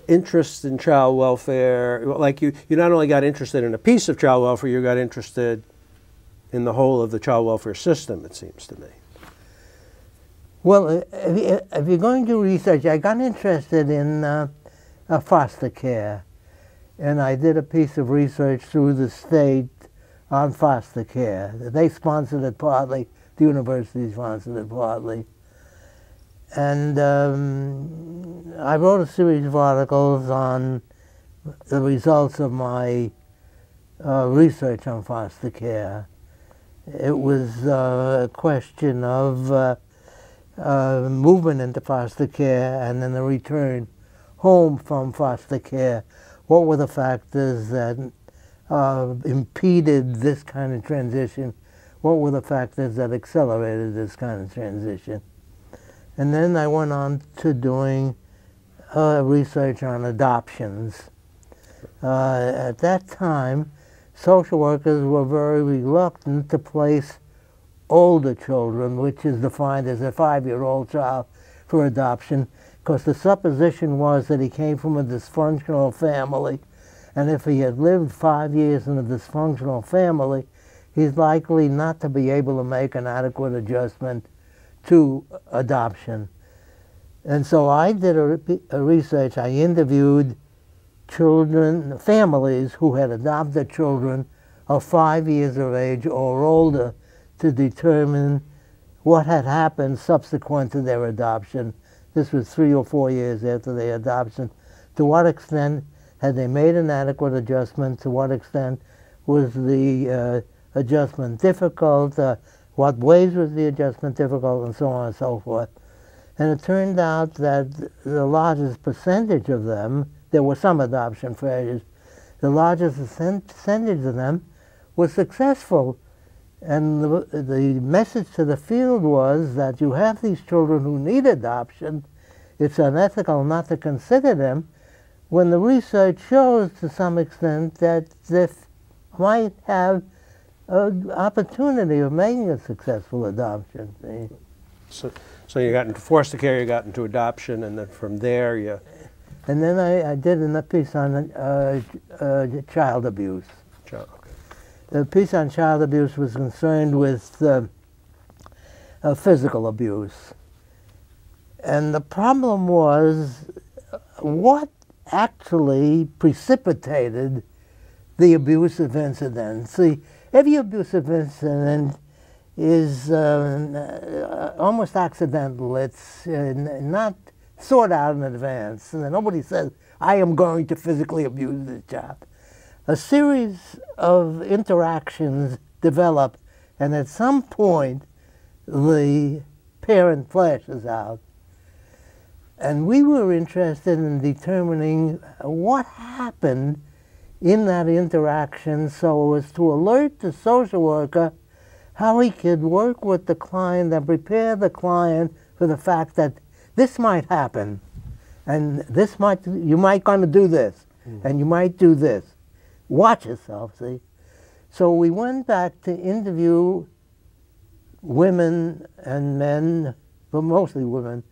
interest in child welfare, like you not only got interested in a piece of child welfare, you got interested in the whole of the child welfare system, it seems to me. Well, if you're going to research, I got interested in foster care. And I did a piece of research through the state on foster care. They sponsored it partly, the university sponsored it partly. And I wrote a series of articles on the results of my research on foster care. It was a question of movement into foster care and then the return home from foster care. What were the factors that impeded this kind of transition? What were the factors that accelerated this kind of transition? And then I went on to doing research on adoptions. At that time, social workers were very reluctant to place older children, which is defined as a 5-year-old child, for adoption, because the supposition was that he came from a dysfunctional family, and if he had lived 5 years in a dysfunctional family, he's likely not to be able to make an adequate adjustment to adoption. And so I did a research. I interviewed children, families who had adopted children of 5 years of age or older to determine what had happened subsequent to their adoption. This was 3 or 4 years after their adoption. To what extent had they made an adequate adjustment? To what extent was the adjustment difficult? What ways was the adjustment difficult? And so on and so forth. And it turned out that the largest percentage of them, there were some adoption failures, the largest percentage of them was successful. And the message to the field was that you have these children who need adoption. It's unethical not to consider them, when the research shows to some extent that this might have an opportunity of making a successful adoption. So you got into foster care, you got into adoption, and then from there you... And then I did a piece on child abuse. Okay. The piece on child abuse was concerned with physical abuse. And the problem was what actually precipitated the abusive incident. See, every abusive incident is almost accidental. It's not thought out in advance. And nobody says, I am going to physically abuse this child. A series of interactions develop, and at some point, the parent flashes out. And we were interested in determining what happened in that interaction so as to alert the social worker how he could work with the client and prepare the client for the fact that this might happen, and this might, you might going to do this, and you might do this. Watch yourself, see? So we went back to interview women and men, but mostly women,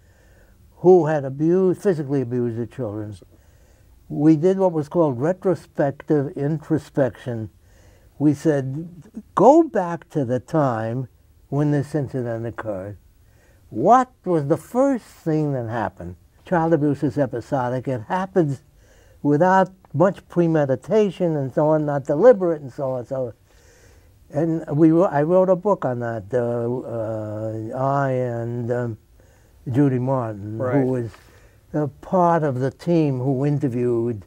who had physically abused their children. We did what was called retrospective introspection. We said, go back to the time when this incident occurred. What was the first thing that happened? Child abuse is episodic. It happens without much premeditation and so on, not deliberate and so on. So, and I wrote a book on that. I and Judy Martin, right, who was part of the team who interviewed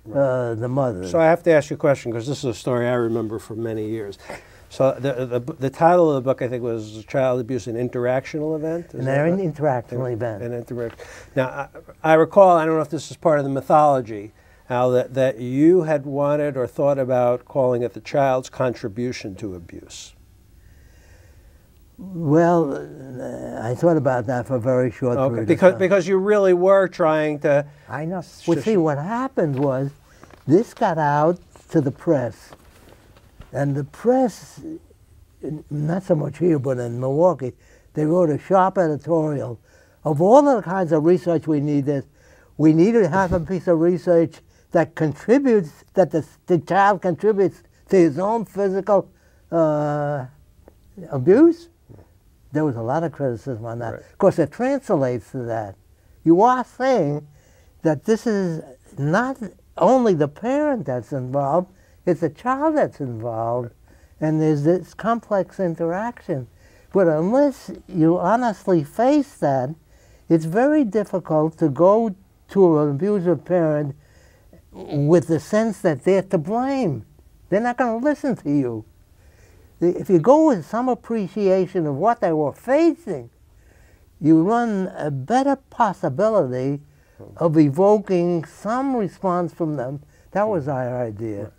the mother. So I have to ask you a question, because this is a story I remember for many years. So the title of the book, I think, was Child Abuse, an Interactional Event? An interactional event. Now, I recall, I don't know if this is part of the mythology, Al, that you had wanted or thought about calling it the child's contribution to abuse. Well, I thought about that for a very short period of time. Because you really were trying to... I know. Well, see, what happened was this got out to the press. And the press, not so much here, but in Milwaukee, they wrote a sharp editorial. Of all the kinds of research we needed, We need to have a piece of research that contributes, that the child contributes to his own physical abuse. There was a lot of criticism on that. Right. Of course, it translates to that. You are saying that this is not only the parent that's involved, it's the child that's involved, and there's this complex interaction. But unless you honestly face that, it's very difficult to go to an abusive parent with the sense that they're to blame. They're not going to listen to you. If you go with some appreciation of what they were facing, you run a better possibility of evoking some response from them. That was our idea.